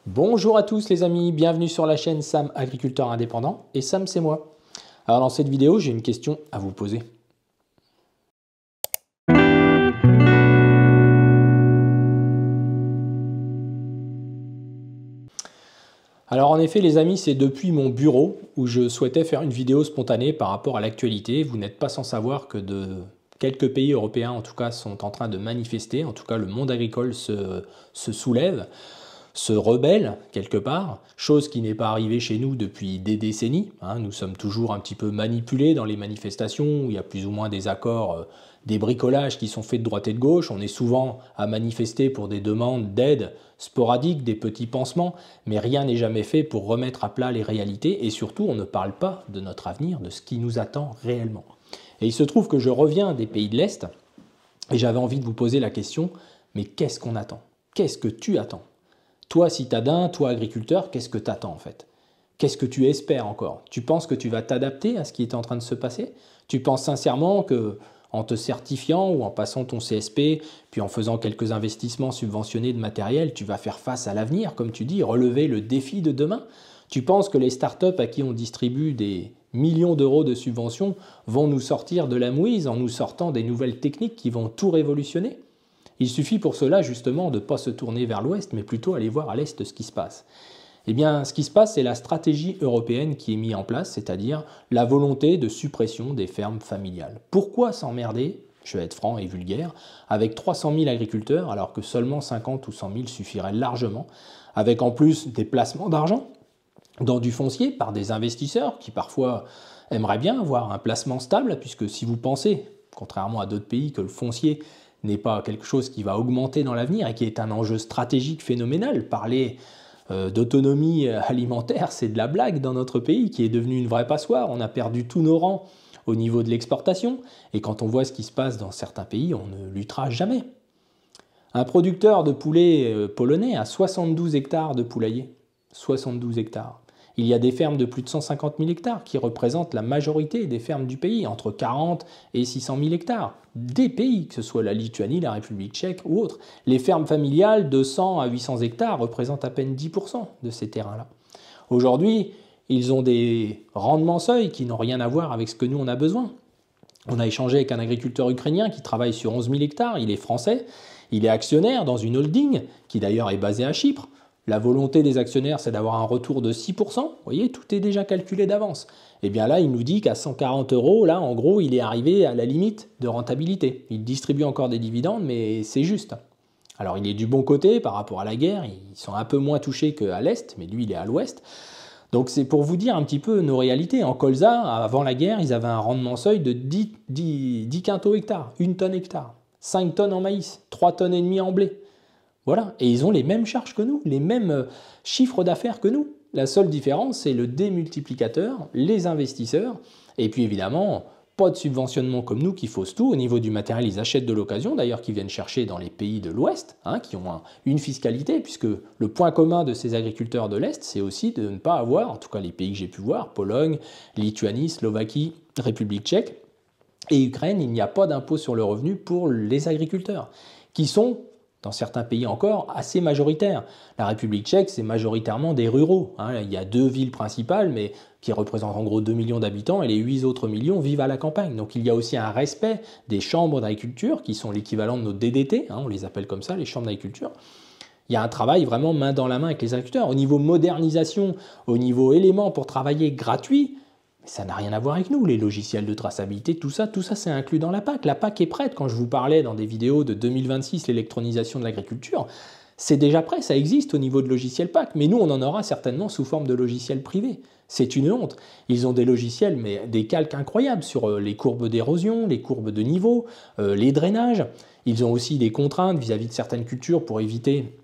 Bonjour à tous les amis, bienvenue sur la chaîne Sam Agriculteur Indépendant, et Sam c'est moi. Alors dans cette vidéo, j'ai une question à vous poser. Alors en effet les amis, c'est depuis mon bureau où je souhaitais faire une vidéo spontanée par rapport à l'actualité. Vous n'êtes pas sans savoir que quelques pays européens en tout cas sont en train de manifester, en tout cas le monde agricole se soulève, se rebelle quelque part, chose qui n'est pas arrivée chez nous depuis des décennies. Nous sommes toujours un petit peu manipulés dans les manifestations, où il y a plus ou moins des accords, des bricolages qui sont faits de droite et de gauche. On est souvent à manifester pour des demandes d'aide sporadiques, des petits pansements, mais rien n'est jamais fait pour remettre à plat les réalités, et surtout on ne parle pas de notre avenir, de ce qui nous attend réellement. Et il se trouve que je reviens des pays de l'Est, et j'avais envie de vous poser la question, mais qu'est-ce qu'on attend? Qu'est-ce que tu attends? Toi, citadin, toi, agriculteur, qu'est-ce que tu attends en fait? Qu'est-ce que tu espères encore? Tu penses que tu vas t'adapter à ce qui est en train de se passer? Tu penses sincèrement que, en te certifiant ou en passant ton CSP, puis en faisant quelques investissements subventionnés de matériel, tu vas faire face à l'avenir, comme tu dis, relever le défi de demain? Tu penses que les startups à qui on distribue des millions d'euros de subventions vont nous sortir de la mouise en nous sortant des nouvelles techniques qui vont tout révolutionner? Il suffit pour cela justement de ne pas se tourner vers l'ouest, mais plutôt aller voir à l'est ce qui se passe. Eh bien, ce qui se passe, c'est la stratégie européenne qui est mise en place, c'est-à-dire la volonté de suppression des fermes familiales. Pourquoi s'emmerder, je vais être franc et vulgaire, avec 300 000 agriculteurs, alors que seulement 50 ou 100 000 suffiraient largement, avec en plus des placements d'argent dans du foncier par des investisseurs qui parfois aimeraient bien avoir un placement stable, puisque si vous pensez, contrairement à d'autres pays, que le foncier n'est pas quelque chose qui va augmenter dans l'avenir et qui est un enjeu stratégique phénoménal. Parler d'autonomie alimentaire, c'est de la blague dans notre pays qui est devenu une vraie passoire. On a perdu tous nos rangs au niveau de l'exportation et quand on voit ce qui se passe dans certains pays, on ne luttera jamais. Un producteur de poulet polonais a 72 hectares de poulailler. 72 hectares. Il y a des fermes de plus de 150 000 hectares qui représentent la majorité des fermes du pays, entre 40 et 600 000 hectares. Des pays, que ce soit la Lituanie, la République tchèque ou autres. Les fermes familiales de 100 à 800 hectares représentent à peine 10% de ces terrains-là. Aujourd'hui, ils ont des rendements seuils qui n'ont rien à voir avec ce que nous on a besoin. On a échangé avec un agriculteur ukrainien qui travaille sur 11 000 hectares, il est français, il est actionnaire dans une holding qui d'ailleurs est basée à Chypre. La volonté des actionnaires, c'est d'avoir un retour de 6%. Vous voyez, tout est déjà calculé d'avance. Et bien là, il nous dit qu'à 140 €, là, en gros, il est arrivé à la limite de rentabilité. Il distribue encore des dividendes, mais c'est juste. Alors, il est du bon côté par rapport à la guerre. Ils sont un peu moins touchés qu'à l'Est, mais lui, il est à l'Ouest. Donc, c'est pour vous dire un petit peu nos réalités. En colza, avant la guerre, ils avaient un rendement seuil de 10 quintaux hectare, 1 tonne hectare, 5 tonnes en maïs, 3 tonnes et demie en blé. Voilà, et ils ont les mêmes charges que nous, les mêmes chiffres d'affaires que nous. La seule différence, c'est le démultiplicateur, les investisseurs, et puis évidemment, pas de subventionnement comme nous qui faussent tout. Au niveau du matériel, ils achètent de l'occasion, d'ailleurs, qu'ils viennent chercher dans les pays de l'Ouest, qui ont une fiscalité, puisque le point commun de ces agriculteurs de l'Est, c'est aussi de ne pas avoir, en tout cas les pays que j'ai pu voir, Pologne, Lituanie, Slovaquie, République tchèque et Ukraine, il n'y a pas d'impôt sur le revenu pour les agriculteurs, qui sont dans certains pays encore, assez majoritaires. La République tchèque, c'est majoritairement des ruraux. Il y a 2 villes principales, mais qui représentent en gros 2 millions d'habitants, et les 8 autres millions vivent à la campagne. Donc il y a aussi un respect des chambres d'agriculture, qui sont l'équivalent de nos DDT, on les appelle comme ça, les chambres d'agriculture. Il y a un travail vraiment main dans la main avec les agriculteurs. Au niveau modernisation, au niveau éléments pour travailler gratuit, ça n'a rien à voir avec nous, les logiciels de traçabilité, tout ça c'est inclus dans la PAC. La PAC est prête, quand je vous parlais dans des vidéos de 2026, l'électronisation de l'agriculture, c'est déjà prêt, ça existe au niveau de logiciel PAC, mais nous on en aura certainement sous forme de logiciels privés. C'est une honte. Ils ont des logiciels, mais des calques incroyables sur les courbes d'érosion, les courbes de niveau, les drainages. Ils ont aussi des contraintes vis-à-vis de certaines cultures pour éviter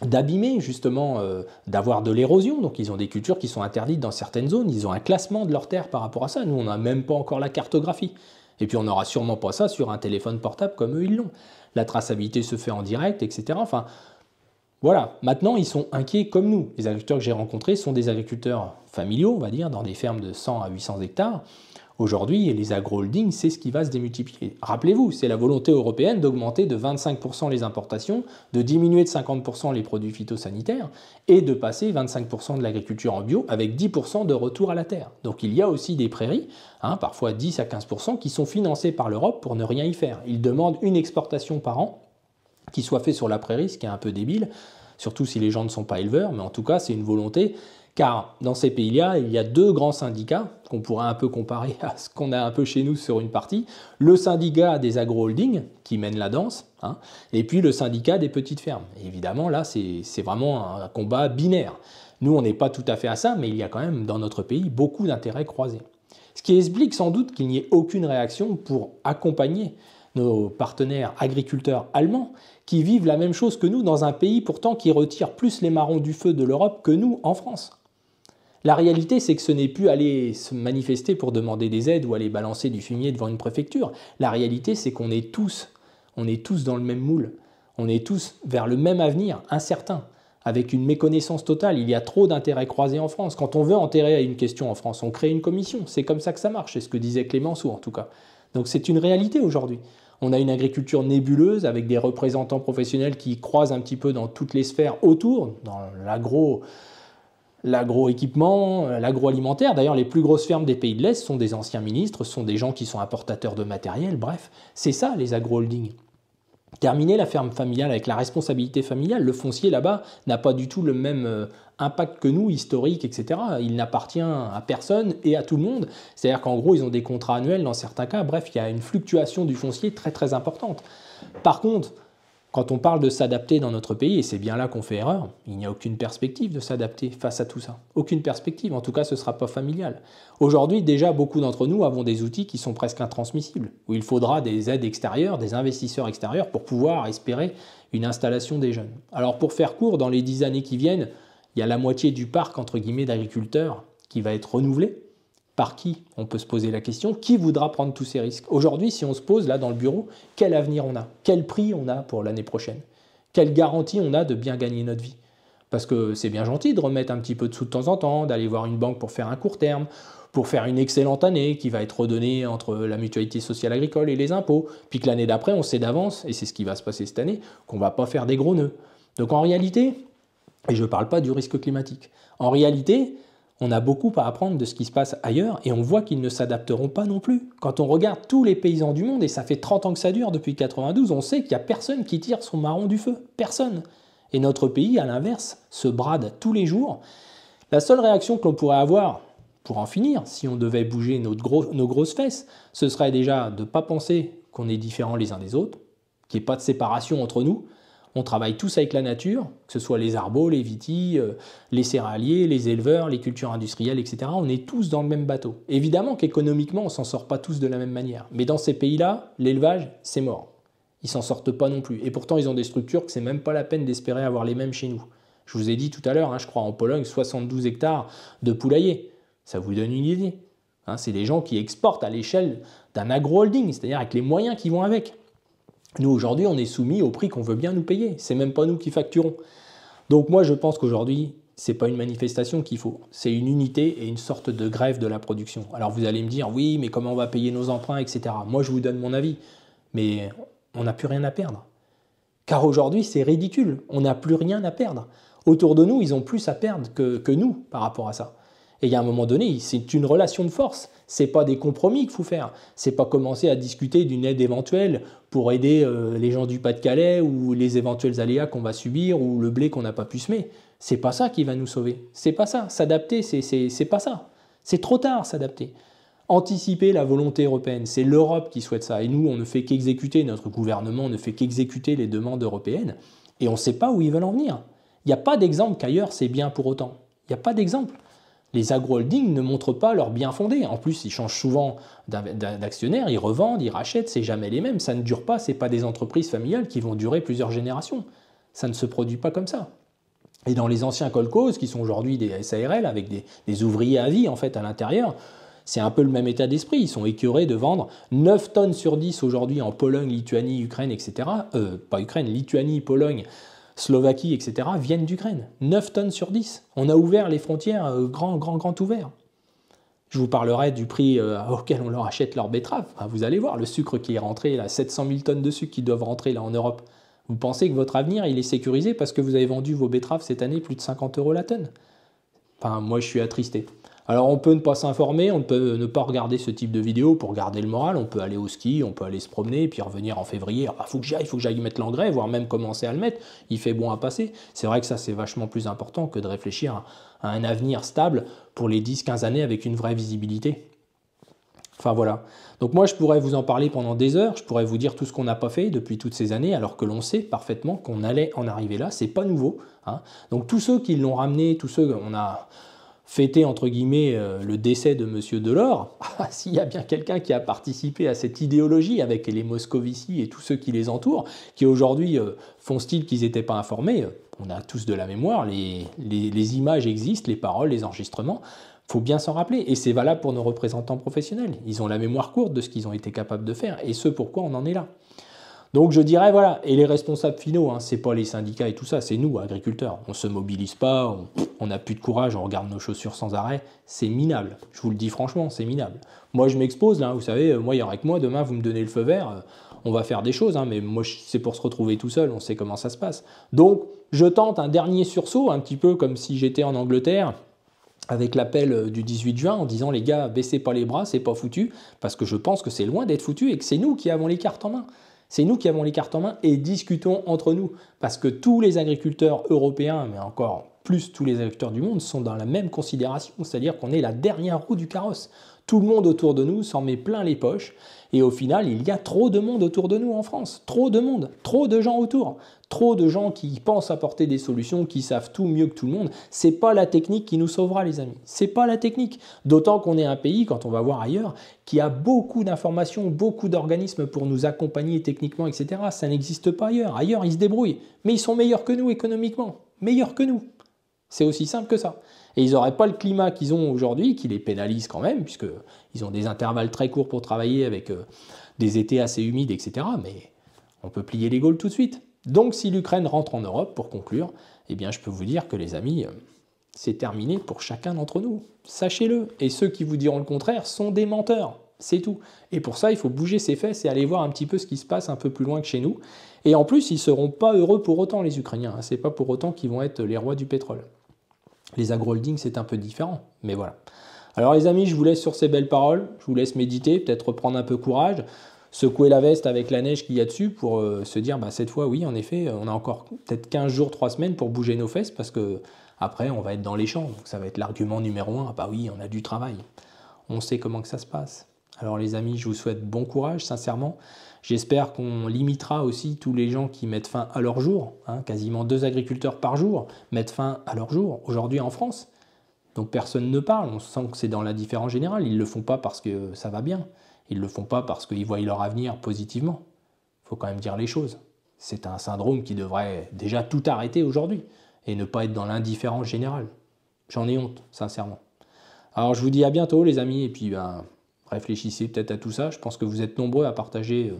d'abîmer justement, d'avoir de l'érosion. Donc ils ont des cultures qui sont interdites dans certaines zones, ils ont un classement de leurs terres par rapport à ça. Nous, on n'a même pas encore la cartographie. Et puis on n'aura sûrement pas ça sur un téléphone portable comme eux, ils l'ont. La traçabilité se fait en direct, etc. Enfin, voilà. Maintenant, ils sont inquiets comme nous. Les agriculteurs que j'ai rencontrés sont des agriculteurs familiaux, on va dire, dans des fermes de 100 à 800 hectares, Aujourd'hui, les agro-holdings, c'est ce qui va se démultiplier. Rappelez-vous, c'est la volonté européenne d'augmenter de 25% les importations, de diminuer de 50% les produits phytosanitaires et de passer 25% de l'agriculture en bio avec 10% de retour à la terre. Donc il y a aussi des prairies, parfois 10 à 15%, qui sont financées par l'Europe pour ne rien y faire. Ils demandent une exportation par an qui soit faite sur la prairie, ce qui est un peu débile, surtout si les gens ne sont pas éleveurs, mais en tout cas c'est une volonté. Car dans ces pays-là, il y a deux grands syndicats qu'on pourrait un peu comparer à ce qu'on a un peu chez nous sur une partie. Le syndicat des agro-holdings qui mène la danse, et puis le syndicat des petites fermes. Et évidemment, là, c'est vraiment un combat binaire. Nous, on n'est pas tout à fait à ça, mais il y a quand même dans notre pays beaucoup d'intérêts croisés. Ce qui explique sans doute qu'il n'y ait aucune réaction pour accompagner nos partenaires agriculteurs allemands qui vivent la même chose que nous dans un pays pourtant qui retire plus les marrons du feu de l'Europe que nous en France. La réalité, c'est que ce n'est plus aller se manifester pour demander des aides ou aller balancer du fumier devant une préfecture. La réalité, c'est qu'on est tous dans le même moule. On est tous vers le même avenir, incertain, avec une méconnaissance totale. Il y a trop d'intérêts croisés en France. Quand on veut enterrer une question en France, on crée une commission. C'est comme ça que ça marche, c'est ce que disait Clémenceau en tout cas. Donc c'est une réalité aujourd'hui. On a une agriculture nébuleuse avec des représentants professionnels qui croisent un petit peu dans toutes les sphères autour, dans l'agroéquipement, l'agroalimentaire. D'ailleurs, les plus grosses fermes des pays de l'Est sont des anciens ministres, sont des gens qui sont importateurs de matériel, bref. C'est ça, les agro-holdings. Terminer la ferme familiale avec la responsabilité familiale, le foncier là-bas n'a pas du tout le même impact que nous, historique, etc. Il n'appartient à personne et à tout le monde. C'est-à-dire qu'en gros, ils ont des contrats annuels dans certains cas. Bref, il y a une fluctuation du foncier très très importante. Par contre, quand on parle de s'adapter dans notre pays, et c'est bien là qu'on fait erreur, il n'y a aucune perspective de s'adapter face à tout ça. Aucune perspective, en tout cas ce ne sera pas familial. Aujourd'hui, déjà, beaucoup d'entre nous avons des outils qui sont presque intransmissibles, où il faudra des aides extérieures, des investisseurs extérieurs pour pouvoir espérer une installation des jeunes. Alors pour faire court, dans les 10 années qui viennent, il y a la moitié du parc, entre guillemets, d'agriculteurs qui va être renouvelé. Par qui? On peut se poser la question. Qui voudra prendre tous ces risques? Aujourd'hui, si on se pose là dans le bureau, quel avenir on a? Quel prix on a pour l'année prochaine? Quelle garantie on a de bien gagner notre vie? Parce que c'est bien gentil de remettre un petit peu de sous de temps en temps, d'aller voir une banque pour faire un court terme, pour faire une excellente année qui va être redonnée entre la mutualité sociale agricole et les impôts, puis que l'année d'après, on sait d'avance, et c'est ce qui va se passer cette année, qu'on ne va pas faire des gros nœuds. Donc en réalité, et je ne parle pas du risque climatique, en réalité, on a beaucoup à apprendre de ce qui se passe ailleurs et on voit qu'ils ne s'adapteront pas non plus. Quand on regarde tous les paysans du monde, et ça fait 30 ans que ça dure depuis 92, on sait qu'il n'y a personne qui tire son marron du feu. Personne. Et notre pays, à l'inverse, se brade tous les jours. La seule réaction que l'on pourrait avoir, pour en finir, si on devait bouger nos grosses fesses, ce serait déjà de ne pas penser qu'on est différents les uns des autres, qu'il n'y ait pas de séparation entre nous. On travaille tous avec la nature, que ce soit les arbos, les vitis, les céréaliers, les éleveurs, les cultures industrielles, etc. On est tous dans le même bateau. Évidemment qu'économiquement, on ne s'en sort pas tous de la même manière. Mais dans ces pays-là, l'élevage, c'est mort. Ils ne s'en sortent pas non plus. Et pourtant, ils ont des structures que ce n'est même pas la peine d'espérer avoir les mêmes chez nous. Je vous ai dit tout à l'heure, je crois en Pologne, 72 hectares de poulaillers. Ça vous donne une idée. C'est des gens qui exportent à l'échelle d'un agro-holding, c'est-à-dire avec les moyens qui vont avec. Nous, aujourd'hui, on est soumis au prix qu'on veut bien nous payer. C'est même pas nous qui facturons. Donc moi, je pense qu'aujourd'hui, ce n'est pas une manifestation qu'il faut. C'est une unité et une sorte de grève de la production. Alors vous allez me dire, oui, mais comment on va payer nos emprunts, etc. Moi, je vous donne mon avis. Mais on n'a plus rien à perdre. Car aujourd'hui, c'est ridicule. On n'a plus rien à perdre. Autour de nous, ils ont plus à perdre que nous par rapport à ça. Et il y a un moment donné, c'est une relation de force. Ce n'est pas des compromis qu'il faut faire. Ce n'est pas commencer à discuter d'une aide éventuelle pour aider les gens du Pas-de-Calais ou les éventuels aléas qu'on va subir ou le blé qu'on n'a pas pu semer. C'est pas ça qui va nous sauver. C'est pas ça. S'adapter, c'est pas ça. C'est trop tard, s'adapter. Anticiper la volonté européenne, c'est l'Europe qui souhaite ça. Et nous, on ne fait qu'exécuter, notre gouvernement ne fait qu'exécuter les demandes européennes. Et on ne sait pas où ils veulent en venir. Il n'y a pas d'exemple qu'ailleurs c'est bien pour autant. Il n'y a pas d'exemple. Les agro-holdings ne montrent pas leur bien fondé. En plus, ils changent souvent d'actionnaires, ils revendent, ils rachètent, c'est jamais les mêmes. Ça ne dure pas, ce n'est pas des entreprises familiales qui vont durer plusieurs générations. Ça ne se produit pas comme ça. Et dans les anciens kolkhozes, qui sont aujourd'hui des SARL, avec des ouvriers à vie en fait à l'intérieur, c'est un peu le même état d'esprit. Ils sont écœurés de vendre 9 tonnes sur 10 aujourd'hui en Pologne, Lituanie, Ukraine, etc. Pas Ukraine, Lituanie, Pologne, Slovaquie, etc., viennent d'Ukraine. 9 tonnes sur 10. On a ouvert les frontières grand ouvert. Je vous parlerai du prix auquel on leur achète leurs betteraves. Enfin, vous allez voir, le sucre qui est rentré, là, 700 000 tonnes de sucre qui doivent rentrer là en Europe. Vous pensez que votre avenir, il est sécurisé parce que vous avez vendu vos betteraves cette année plus de 50 € la tonne? Enfin, moi, je suis attristé. Alors, on peut ne pas s'informer, on peut ne pas regarder ce type de vidéo pour garder le moral. On peut aller au ski, on peut aller se promener, et puis revenir en février. Ah, faut que j'aille mettre l'engrais, voire même commencer à le mettre. Il fait bon à passer. C'est vrai que ça, c'est vachement plus important que de réfléchir à un avenir stable pour les 10-15 années avec une vraie visibilité. Enfin voilà. Donc moi je pourrais vous en parler pendant des heures, je pourrais vous dire tout ce qu'on n'a pas fait depuis toutes ces années, alors que l'on sait parfaitement qu'on allait en arriver là, c'est pas nouveau. Hein. Donc tous ceux qui l'ont ramené, tous ceux qu'on a fêté entre guillemets le décès de Monsieur Delors, s'il y a bien quelqu'un qui a participé à cette idéologie avec les Moscovici et tous ceux qui les entourent, qui aujourd'hui font style qu'ils n'étaient pas informés, on a tous de la mémoire, les images existent, les paroles, les enregistrements. Il faut bien s'en rappeler, et c'est valable pour nos représentants professionnels. Ils ont la mémoire courte de ce qu'ils ont été capables de faire, et ce pourquoi on en est là. Donc je dirais, voilà, et les responsables finaux, hein, c'est pas les syndicats et tout ça, c'est nous, agriculteurs. On se mobilise pas, on n'a plus de courage, on regarde nos chaussures sans arrêt, c'est minable. Je vous le dis franchement, c'est minable. Moi je m'expose, là, vous savez, moi il y aura que moi, demain vous me donnez le feu vert, on va faire des choses, hein, mais moi c'est pour se retrouver tout seul, on sait comment ça se passe. Donc je tente un dernier sursaut, un petit peu comme si j'étais en Angleterre, avec l'appel du 18 juin en disant les gars, baissez pas les bras, c'est pas foutu, parce que je pense que c'est loin d'être foutu et que c'est nous qui avons les cartes en main. C'est nous qui avons les cartes en main et discutons entre nous, parce que tous les agriculteurs européens, mais encore plus tous les agriculteurs du monde, sont dans la même considération, c'est-à-dire qu'on est la dernière roue du carrosse. Tout le monde autour de nous s'en met plein les poches, et au final, il y a trop de monde autour de nous en France, trop de monde, trop de gens autour, trop de gens qui pensent apporter des solutions, qui savent tout mieux que tout le monde. C'est pas la technique qui nous sauvera, les amis. C'est pas la technique. D'autant qu'on est un pays, quand on va voir ailleurs, qui a beaucoup d'informations, beaucoup d'organismes pour nous accompagner techniquement, etc. Ça n'existe pas ailleurs. Ailleurs, ils se débrouillent, mais ils sont meilleurs que nous économiquement, meilleurs que nous. C'est aussi simple que ça. Et ils n'auraient pas le climat qu'ils ont aujourd'hui, qui les pénalise quand même, puisqu'ils ont des intervalles très courts pour travailler avec des étés assez humides, etc. Mais on peut plier les Gaules tout de suite. Donc si l'Ukraine rentre en Europe, pour conclure, eh bien je peux vous dire que les amis, c'est terminé pour chacun d'entre nous. Sachez-le. Et ceux qui vous diront le contraire sont des menteurs. C'est tout. Et pour ça, il faut bouger ses fesses et aller voir un petit peu ce qui se passe un peu plus loin que chez nous. Et en plus, ils ne seront pas heureux pour autant, les Ukrainiens. Ce n'est pas pour autant qu'ils vont être les rois du pétrole. Les agro-holdings, c'est un peu différent, mais voilà. Alors les amis, je vous laisse sur ces belles paroles, je vous laisse méditer, peut-être reprendre un peu courage, secouer la veste avec la neige qu'il y a dessus pour se dire, bah, cette fois, oui, en effet, on a encore peut-être 15 jours, 3 semaines pour bouger nos fesses, parce que après, on va être dans les champs, donc ça va être l'argument numéro 1, ah bah oui, on a du travail, on sait comment que ça se passe. Alors les amis, je vous souhaite bon courage, sincèrement. J'espère qu'on limitera aussi tous les gens qui mettent fin à leur jour. Hein, quasiment 2 agriculteurs par jour mettent fin à leur jour aujourd'hui en France. Donc personne ne parle, on sent que c'est dans l'indifférence générale. Ils ne le font pas parce que ça va bien. Ils ne le font pas parce qu'ils voient leur avenir positivement. Il faut quand même dire les choses. C'est un syndrome qui devrait déjà tout arrêter aujourd'hui et ne pas être dans l'indifférence générale. J'en ai honte, sincèrement. Alors je vous dis à bientôt les amis, et puis réfléchissez peut-être à tout ça. Je pense que vous êtes nombreux à partager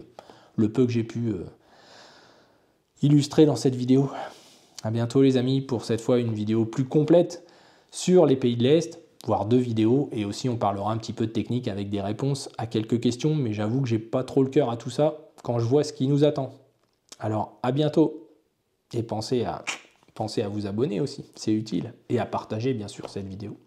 le peu que j'ai pu illustrer dans cette vidéo. À bientôt les amis pour cette fois une vidéo plus complète sur les pays de l'Est, voire 2 vidéos, et aussi on parlera un petit peu de technique avec des réponses à quelques questions, mais j'avoue que j'ai pas trop le cœur à tout ça quand je vois ce qui nous attend. Alors à bientôt, et pensez à vous abonner aussi, c'est utile, et à partager bien sûr cette vidéo.